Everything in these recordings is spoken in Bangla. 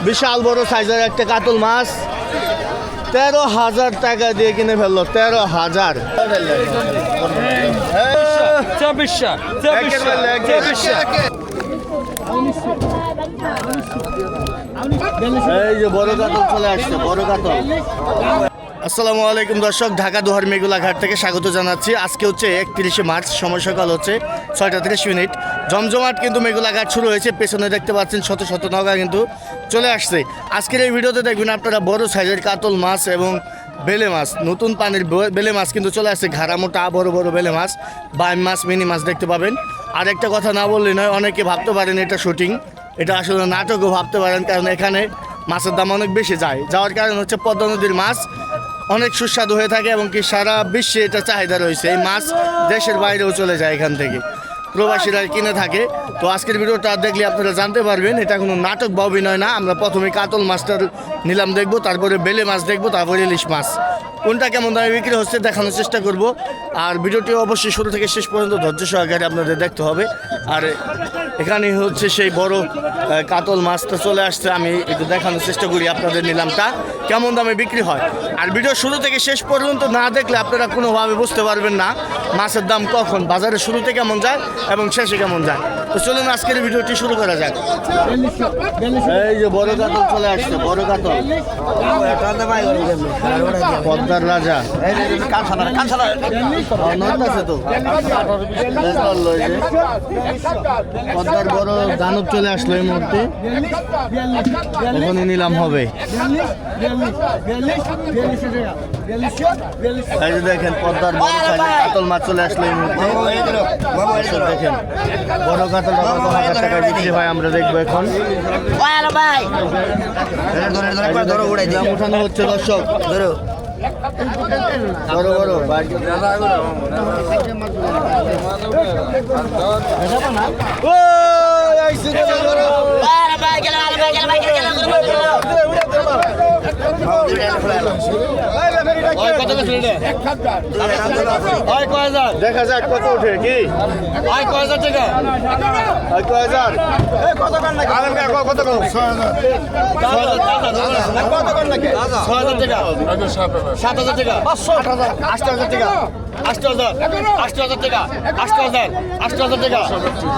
বিশাল বড় সাইজের একটা কাতল মাছ 13,000 টাকা দিয়ে কিনে ফেললো। 13,000। এই যে বড় কাতল চলে আসছে, বড় কাতল। আসসালামু আলাইকুম দর্শক, ঢাকা দোহার মেঘুলা ঘাট থেকে স্বাগত জানাচ্ছি। আজকে হচ্ছে 31শে মার্চ, সময় সকাল হচ্ছে 6টা 30 জমজমাট কিন্তু মেঘুলা ঘাট শুরু হয়েছে। পেছনে দেখতে পাচ্ছেন শত শত নৌকা কিন্তু চলে আসছে। আজকের এই ভিডিওতে দেখবেন আপনারা বড় সাইজের কাতল মাছ এবং বেলে মাছ, নতুন পানির বেলে মাছ কিন্তু চলে আসছে। ঘাড়া মোটা বড় বড় বেলে মাছ, বাইম মাছ, মিনি মাছ দেখতে পাবেন। আর একটা কথা না বললে নয়, অনেকে ভাবতে পারেন এটা শুটিং, এটা আসলে নাটকও ভাবতে পারেন, কারণ এখানে মাছের দাম অনেক বেশি যাওয়ার কারণ হচ্ছে পদ্মা নদীর মাছ অনেক সুস্বাদু হয়ে থাকে এবং কি সারা বিশ্বে এটা চাহিদা রয়েছে। এই মাছ দেশের বাইরেও চলে যায়, এখান থেকে প্রবাসীরা কিনে থাকে। তো আজকের ভিডিওটা দেখলে আপনারা জানতে পারবেন এটা কোনো নাটক বা অভিনয় না। আমরা প্রথমে কাতল মাছটার নিলাম দেখবো, তারপরে বেলে মাছ দেখবো, তারপরে ইলিশ মাছ, কোনটা কেমন দামে বিক্রি হচ্ছে দেখানোর চেষ্টা করব। আর ভিডিওটি অবশ্যই শুরু থেকে শেষ পর্যন্ত ধৈর্য সহকারে আপনাদের দেখতে হবে। আর এখানে হচ্ছে সেই বড় কাতল মাছটা চলে আসছে, আমি একটু দেখানোর চেষ্টা করি আপনাদের নিলামটা কেমন দামে বিক্রি হয়। আর ভিডিও শুরু থেকে শেষ পর্যন্ত না দেখলে আপনারা কোনোভাবে বুঝতে পারবেন না মাছের দাম কখন বাজারে শুরুতে কেমন যায় এবং শেষে কেমন যায়। তো চলুন আজকের ভিডিওটি শুরু করা যাক। এই যে বড় কাতল চলে আসছে, বড় কাতল, পদ্মার রাজা তো পদ্মার বড় দানব চলে আসলো এই মুহূর্তে, এখনই নিলাম হবে। এই যে দেখেন পদ্মার বড় কাতল মাছ চলে আসলো এই মুহূর্তে। দেখেন বড় কাতল 1,000 টাকায় বিক্রি হয়, আমরা দেখবো এখন। উঠানো হচ্ছে দর্শক, ধরো বড় বড় দেখা যাক কত উঠে কি 1,000 টাকা, 1,000 7,000 টাকা, 8,000 টাকা, 8,000 টাকা, 8,000 টাকা,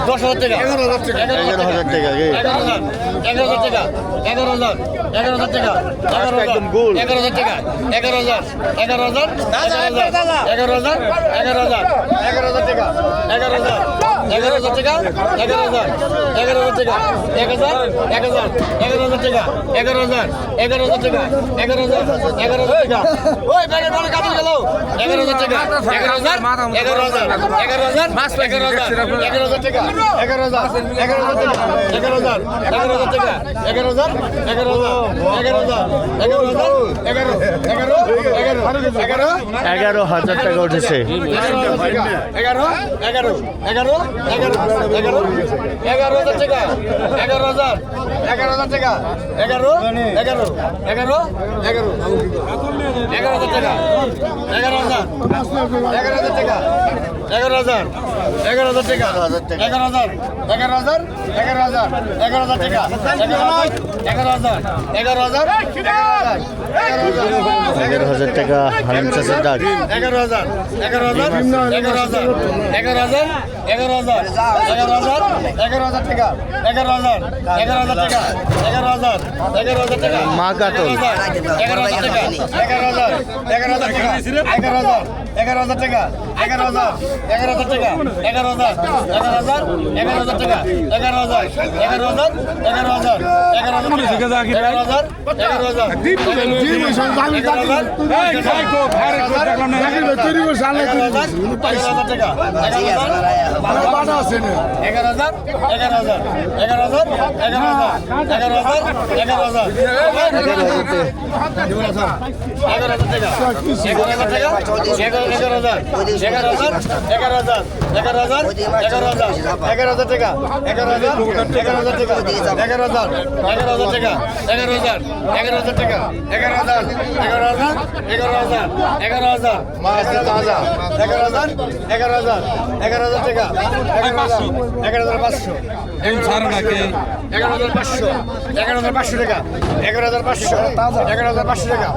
10,000 টাকা, 11,000 টাকা, 11,000 টাকা, 11,000 টাকা, 11,000 টাকা, 11,000 টাকা, 11,000, 11,000, 11,000, 11,000, 11,000, 11,000 টাকা, 11,000, 11,000 টাকা, 11,000, 11,000 টাকা, 1,000, 1,000, 11,000 টাকা, 11,000, 11,000 টাকা, 11,000, 11,000 টাকা, ওই ব্যাগে বড় কাটল গেল, 11,000 টাকা, 11,000, 11,000, 11,000, 11,000 টাকা, 11,000, 11,000 টাকা, 11,000, 11,000 টাকা, 11,000, 11,000, 11,000 টাকা উঠেছে। 11,000 টাকা, 11,000 টাকা, 11,000 টাকা, 11,000 টাকা, 11,000, 11,000 টাকা, 11,000 টাকা, 11,000, 11,000, 11,000, 11,000 টাকা, 11,000, 11,000, 11,000 টাকা হারাম চাষের ডাক, 11,000, 11,000, 11,000, 11,000, 11,000, 11,000, 11,000 টাকা, 11,000, 11,000 টাকা, 11,000, 11,000 টাকা, মা কাতল, 11,000 টাকা, 11,000, 11,000 টাকা, 11,000, 11,000 টাকা, 11,000, 11,000 টাকা, 11,000, 11,000, 11,000 টাকা, 11,000, 11,000, 11,000, 11,000 টাকা, 11,500 11,500 11,500 টাকা 11,500 11,500 টাকা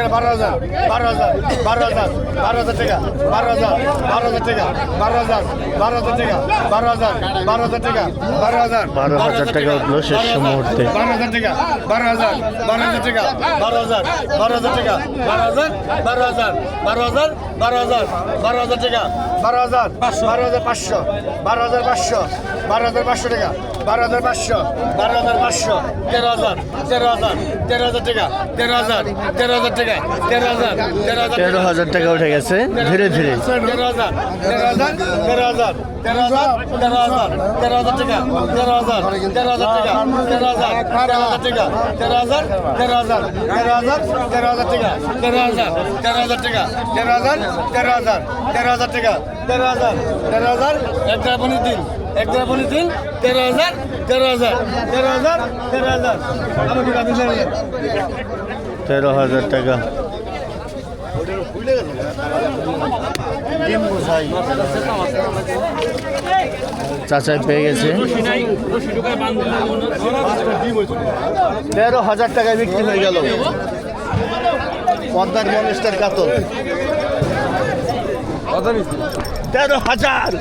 12,000 12,000 12,000 12,000 টাকা 12,000 12,000 টাকা 12,000 12,000 টাকা 12,000 12,000 টাকা 12,000 12,000 টাকা উঠলো শেষ মুহূর্তে। 12,000 টাকা 12,000 12,000 টাকা 12,000 12,000 টাকা 12,000 12,000 12,000 12,000 12,000 টাকা 12,000 12,500 12,500 12,500 টাকা 12,500 12,500 13,000 13,000 13,000 টাকা 13,000 13,000 টাকা 13,000 13,000 টাকা উঠে গেছে ধীরে ধীরে। 13,000 13,000 13,000 13,000 13,000 13,000 টাকা 13,000 13,000 টাকা 13,000 13,000 টাকা 13,000 13,000 13,000 13,000 টাকা 13,000 13,000 টাকা 13,000 13,000 13,000 টাকা 13,000 13,000 এক দ্রাবণী দিন 13,000 13,000 13,000 আমার কি কাছে 13,000 টাকা। চাচাই পেয়ে গেছে 13,000 টাকায় বিক্রি হয়ে গেল পদ্মার মনস্টার কাতল 13,000।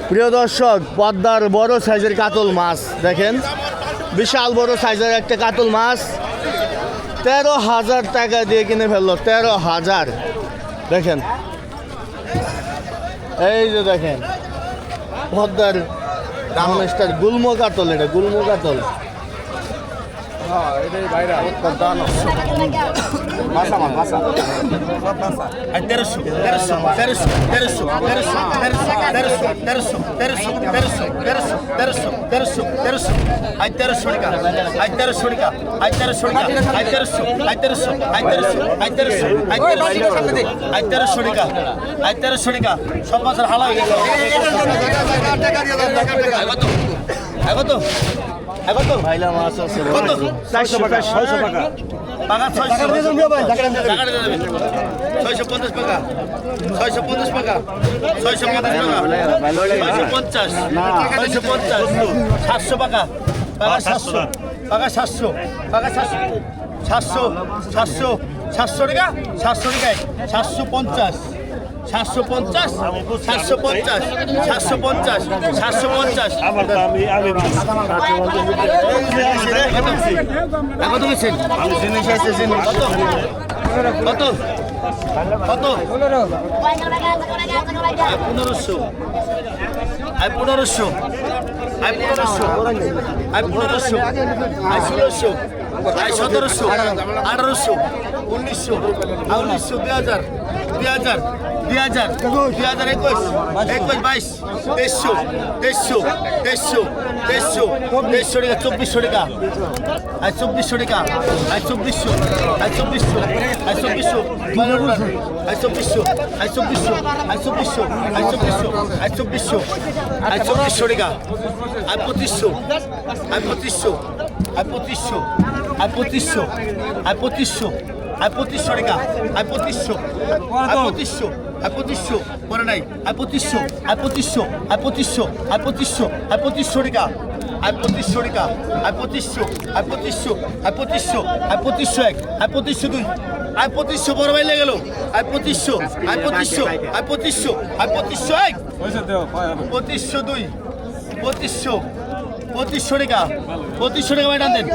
প্রিয় দর্শক পদ্মার বড় সাইজের কাতল মাছ দেখেন, বিশাল বড় সাইজের একটা কাতল মাছ 13,000 টাকা দিয়ে কিনে ফেললো। 13,000 দেখেন, এই যে দেখেন পদ্মার মনস্টার গুলমো কাতল, এটা গুলমো কাতল। সব মাছের হালা হয়ে গেল। কত ভাইলা মাছ আছে কত 400 টাকা 600 টাকা টাকা 600 টাকা দেবেন 650 টাকা 650 টাকা 650 টাকা 650 700 টাকা টাকা 700 টাকা 700 টাকা 700 700 700 টাকা 700 টাকায় 750 750 750 750 750 কত গেছেন কত কত 1500 I 1500 I 1500 I 1500 I 1600 I 1700 1800 1900 1900 2000 2000 2000 2000 21 21 22 2300 2300 টাকা 2400 টাকা আই 2400 টাকা I 2400 I 2400 I 2400 I 2400 I 2400 I 2400 I 2400 I 2400 I 2400 টাকা I 2500 I 2500 I 2500 I 2500 I 2500 I 2500 টাকা আই 2500 আই 2500 আই 2500 পরে নাই I 2500 I 2500 I 2500 I 2500 I 2500 টাকা আই 2500 টাকা আই 2500 আই 2500 আই 2500 আই 2500 এক আই 2500 দুই আই 2500 বড় ভাই লেগে গেল আই 2500 আই 2500 আই 2500 আই 2500 এক 2500 দুই 2500 2500 টাকা 2500 টাকা ভাই টান দেন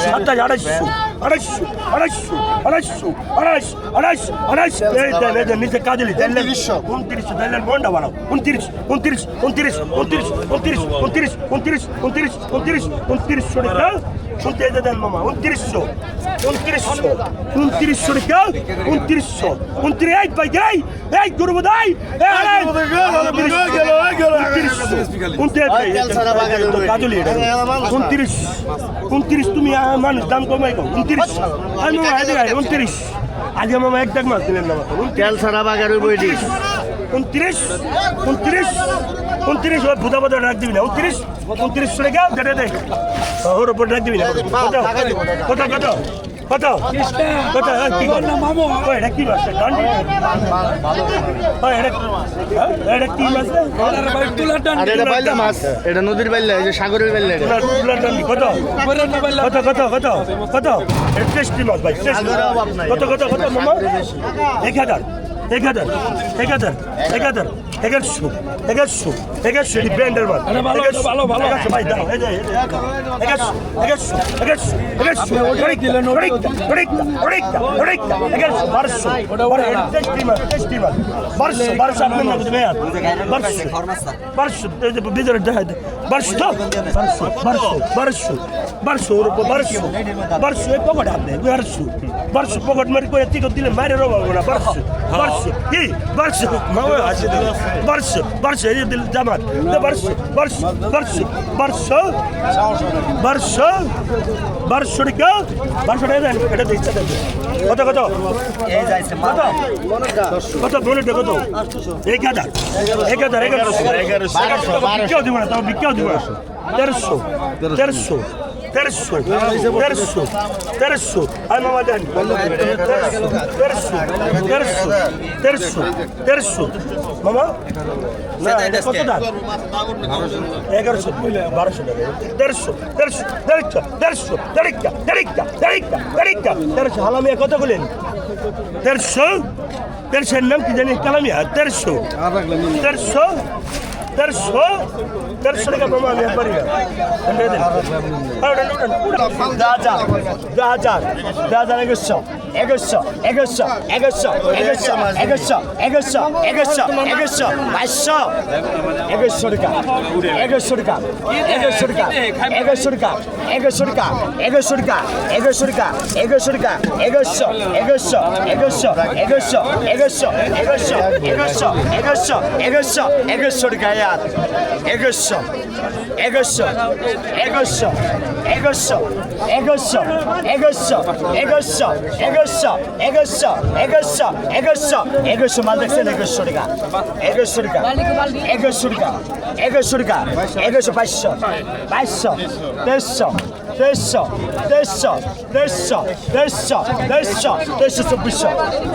Satai, আড়াইশো আড়াইশো আড়াইশো আড়াইশো আড়াইশো আড়াইশো এই দেন এই দেন নিচে কাজলি দেন 2900 দেন বন্ডা বাড়াও 29 29 29 29 29 29 29 29 29 29 টাকা শুনতে দেন মামা 2900 2900 টাকা 2900 29 এই ভাই এই এই গরু দাই কাজলি 29 তুমি মানুষ দাম কমাই গো 29 আমি 29 আজকে মামা এক দাগ মাছ দিলেন না মাত্র তেল ছাড়া বাগারের বইটি 29 ওই বুধা বুধা ডাক দিবি না 29 টাকা দেটে দে ওর উপর ডাক দিবি না কত কত কত কত কত কি বল না মামু ওই এটা কি মাছ ডান্ডি ওই এটা কি মাছ তুলার ডান্ডি আর এটা বাইলা মাছ এটা নদীর বাইলা এই যে সাগরের বাইলা এটা তুলার ডান্ডি কত কত কত কত কত এটা টেস্টি মাছ ভাই কত কত কত মামা 1000 1100 ব্র্যান্ডের মাল ভালো ভালো ভাই দাও এই যে 1200 পকেট মারি করে টিকট দিলে মারে রবা না 1200 কি 1200 মামা আছে 1200 এই দিল জামাত 1200 টাকা 1200 টাকা দেন এটা দিচ্ছে কত কত এই যাইছে কত কত বলে দে কত 1000 বিক্রি দিব না তাও বিক্রি দিব 1300 আর মামা দেন 1300 মামা না এটা কত দাম 1100 1200 টাকা 1300 হালামিয়া কত বলেন 1300 নাম কি জানি কালামিয়া 1300 টাকা মামা আমি পারি না মাল দেখছেন 1100 টাকা 1100 টাকা 1100 টাকা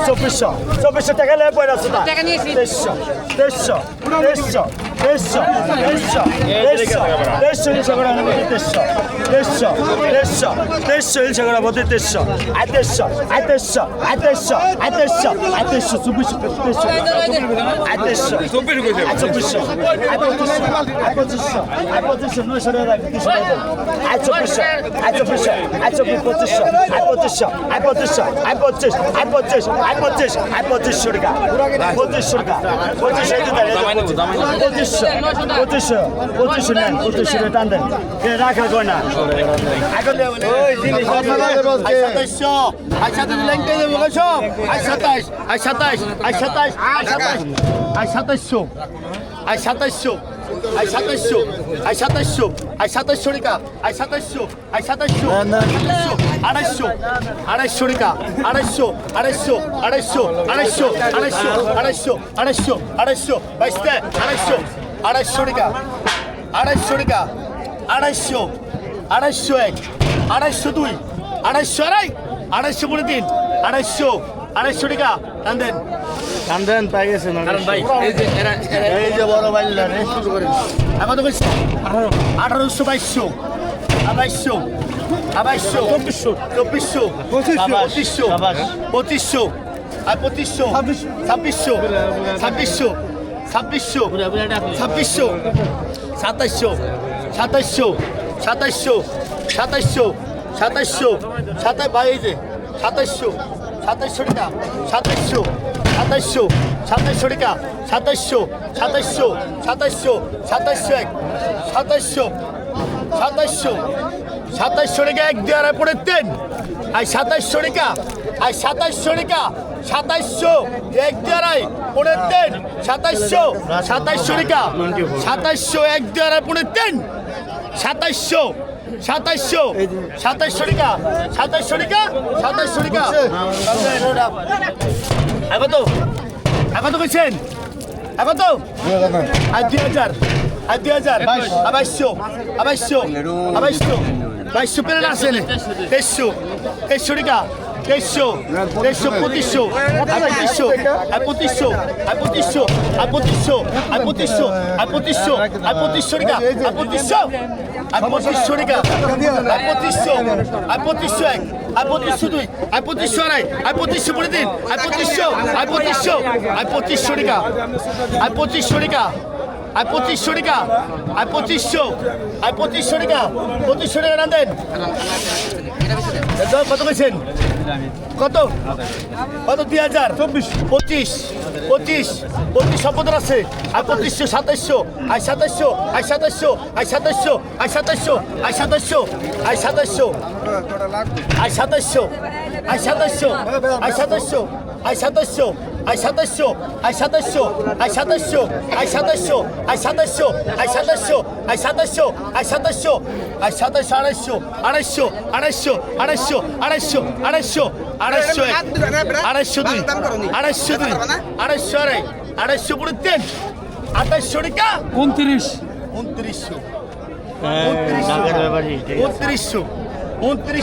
2200 2400 টাকা লে পয়সা সুদা 300 টান দেন রাখা গয়না কান্দেন পাই গেছে না কারণ ভাই এই যে বড় বাইলা রে শুরু করেন কত কইছে 1800 2200 2400 2500 আর 2500 2600 2700 2700 2700 27 ভাই এই যে 2700 2700 টাকা 2700 2700 2700 টাকা 2700 2700 2700 2700 2700 2700 2700 টাকা এক দিয়ে আড়াই পড়ে তিন আর 2700 টাকা আর 2700 টাকা 2700 এক দিয়ে আড়াই পড়ে তিন 2700 2700 টাকা 2700 এক দিয়ে আড়াই পড়ে তিন 2700 2700 2700 টাকা 2700 টাকা 2700 টাকা কত কত কইছেন কত আর 2000 আর 2000 2200 2200 প্লেট আছে 2300 টাকা 2300 2500 আর 2500 আর 2500 আর 2500 আর 2500 আর 2500 আর 2500 টাকা আর 2500 আর 2500 টাকা আর 2500 আর 2500 এক আর 2500 দুই আর 2500 আড়াই আর 2500 পড়ে দিন আর 2500 আর 2500 আর 2500 টাকা আর 2500 টাকা আর 2500 টাকা আর 2500 আর 2500 টাকা 2500 টাকা না দেন কত কইছেন কত কত 2000 25 25 25 সম্পদের আছে আর 2500 2700 আর 2700 আর 2700 আর 2700 আর 2700 আর 2700 আর 2700 আর 2700 আর 2700 আর 2700 আর 2700 আর 2700 আর 2700 আর 2700 আর 2700 আর 2700 আর 2700 আর 2700 আর 2700 আর 2700 আড়াইশো আড়াইশো আড়াইশো আড়াইশো আড়াইশো আড়াইশো আড়াইশো দুই আড়াইশো দুই আড়াইশো আড়াই আড়াইশো পুরো তিন 2800 টাকা 29 2900 2900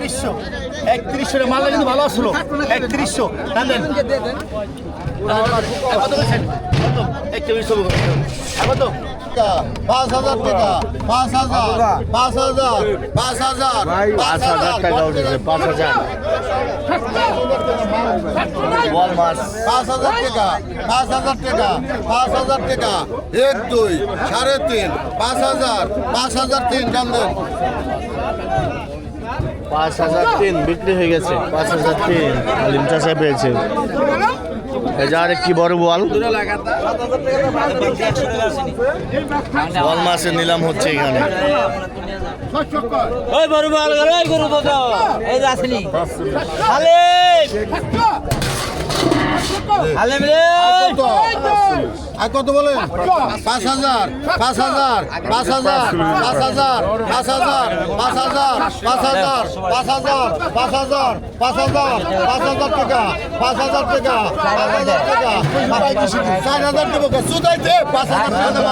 2900 মাল কিন্তু ভালো আসলো 3100 5,000 টাকা 5,000 5,000 5,000 5,000 টাকা উঠেছে 5,000 বল মাছ 5,000 টাকা 5,000 টাকা 5,000 টাকা 1 2 3.5 5,000 5,003 দাম দেন 5,003 বিক্রি হয়ে গেছে 5,003 আলিম চাষা পেয়েছে এই যে আরেকটি বড় বল বল মাছের নিলাম হচ্ছে এখানে ওই বড় বল ওই গরু কত এই যে আসেনি আলেম আলেম রে আর কত বলেন 5,000 5,000 5,000 5,000 5,000 5,000 5,000 5,000 5,000 5,000 5,000 টাকা 5,000 টাকা 5,000 টাকা 4,000 দেবো সুদাইতে 5,000 টাকা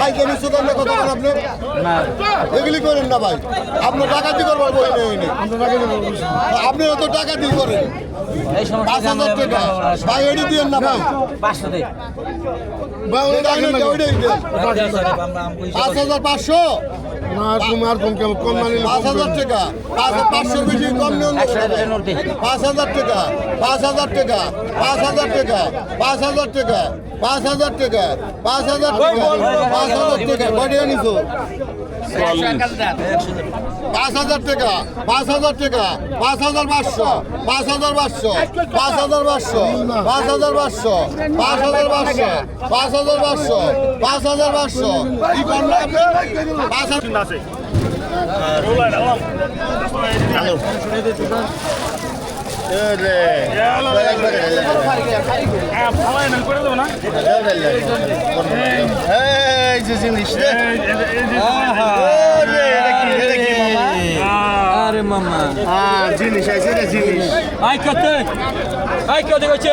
ভাই কেন সুদাইলে কত বলেন আপনি এগুলি করেন না ভাই আপনি ডাকাতি করবার বই নেই আপনি তো ডাকাতি করেন 5,000 টাকা ভাই এডি দিয়েন না ভাই 500 দে ভাই ওইটাই দেন 5,500 না তোমার কম কেমন কম মানে 5,000 টাকা 5,500 বেশি কম নিও না 5,000 টাকা 5,000 টাকা 5,000 টাকা 5,000 টাকা 5,000 টাকা 5,000 টাকা 5,000 টাকা কয়টা নিছো 5,000 টাকা 5,000 টাকা 5,500 5,500 5,500 5,500 5,500 5,500 5,500 কি করলো আপনি 5,000 আছে রোলা ডালাম ফালাই না করে দাও না এই যে জিনিস রে আরে মামা জিনিস আছে রে জিনিস আই কত গেছে